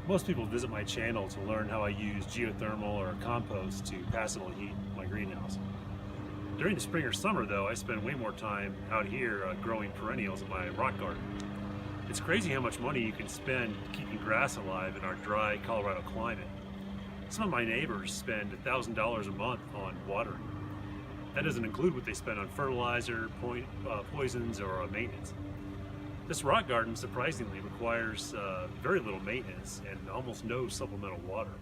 Most people visit my channel to learn how I use geothermal or compost to passively heat my greenhouse. During the spring or summer though, I spend way more time out here growing perennials in my rock garden. It's crazy how much money you can spend keeping grass alive in our dry Colorado climate. Some of my neighbors spend $1,000 a month on watering. That doesn't include what they spend on fertilizer, poisons, or maintenance. This rock garden surprisingly requires very little maintenance and almost no supplemental water.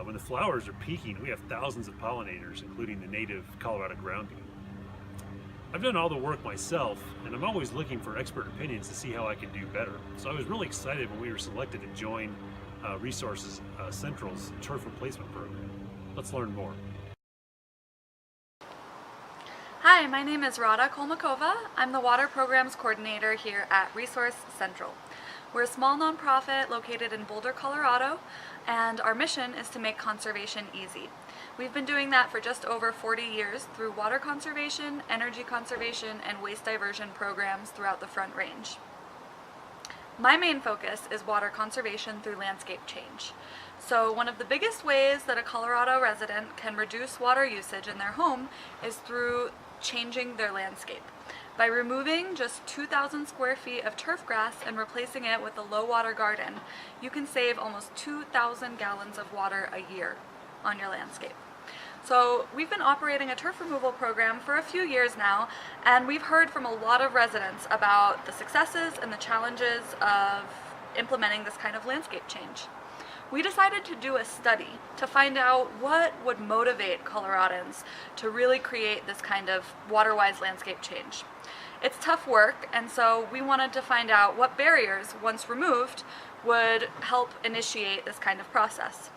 When the flowers are peaking, we have thousands of pollinators, including the native Colorado ground beetle. I've done all the work myself, and I'm always looking for expert opinions to see how I can do better. So I was really excited when we were selected to join Resources Central's turf replacement program. Let's learn more. Hi, my name is Rada Kolmokova. I'm the Water Programs Coordinator here at Resource Central. We're a small nonprofit located in Boulder, Colorado, and our mission is to make conservation easy. We've been doing that for just over 40 years through water conservation, energy conservation, and waste diversion programs throughout the Front Range. My main focus is water conservation through landscape change. So one of the biggest ways that a Colorado resident can reduce water usage in their home is through changing their landscape. By removing just 2,000 square feet of turf grass and replacing it with a low water garden, you can save almost 2,000 gallons of water a year on your landscape. So we've been operating a turf removal program for a few years now, and we've heard from a lot of residents about the successes and the challenges of implementing this kind of landscape change. We decided to do a study to find out what would motivate Coloradans to really create this kind of water-wise landscape change. It's tough work, and so we wanted to find out what barriers, once removed, would help initiate this kind of process.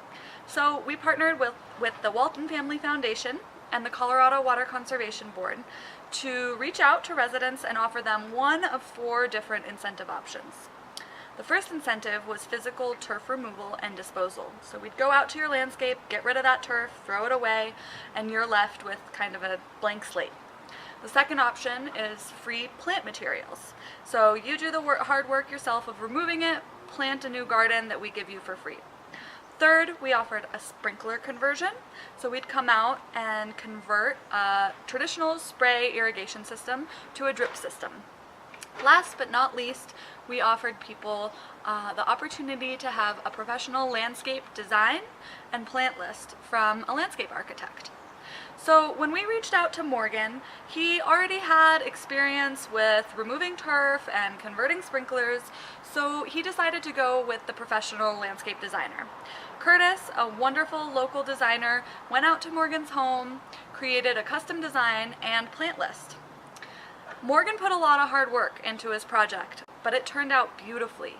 So we partnered with the Walton Family Foundation and the Colorado Water Conservation Board to reach out to residents and offer them one of 4 different incentive options. The first incentive was physical turf removal and disposal. So we'd go out to your landscape, get rid of that turf, throw it away, and you're left with kind of a blank slate. The second option is free plant materials. So you do the hard work yourself of removing it, plant a new garden that we give you for free. Third, we offered a sprinkler conversion. So we'd come out and convert a traditional spray irrigation system to a drip system. Last but not least, we offered people the opportunity to have a professional landscape design and plant list from a landscape architect. So when we reached out to Morgan, he already had experience with removing turf and converting sprinklers, so he decided to go with the professional landscape designer. Curtis, a wonderful local designer, went out to Morgan's home, created a custom design and plant list. Morgan put a lot of hard work into his project, but it turned out beautifully.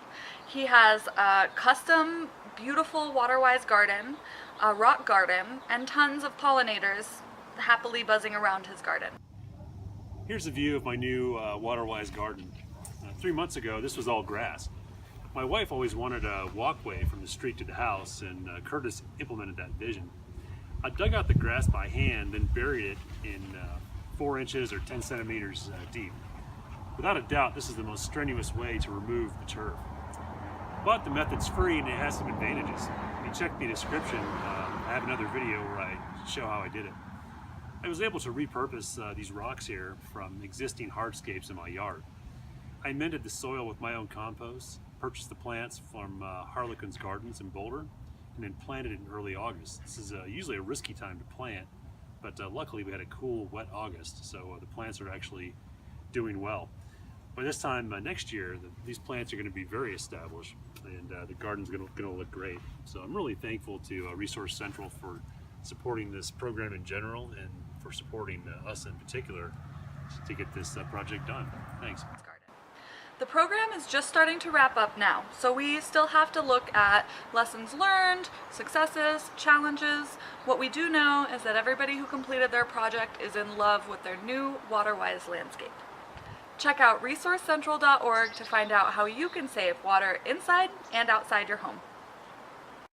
He has a custom, beautiful water-wise garden, a rock garden, and tons of pollinators happily buzzing around his garden. Here's a view of my new water-wise garden. 3 months ago, this was all grass. My wife always wanted a walkway from the street to the house, and Curtis implemented that vision. I dug out the grass by hand and buried it in 4 inches or 10 centimeters deep. Without a doubt, this is the most strenuous way to remove the turf. But the method's free and it has some advantages. If you check the description, I have another video where I show how I did it. I was able to repurpose these rocks here from existing hardscapes in my yard. I amended the soil with my own compost, purchased the plants from Harlequin's Gardens in Boulder, and then planted it in early August. This is usually a risky time to plant, but luckily we had a cool, wet August, so the plants are actually doing well. By this time next year, these plants are going to be very established, and the garden's going to look great. So I'm really thankful to Resource Central for supporting this program in general, and for supporting us in particular to get this project done. Thanks. The program is just starting to wrap up now, so we still have to look at lessons learned, successes, challenges. What we do know is that everybody who completed their project is in love with their new water-wise landscape. Check out resourcecentral.org to find out how you can save water inside and outside your home.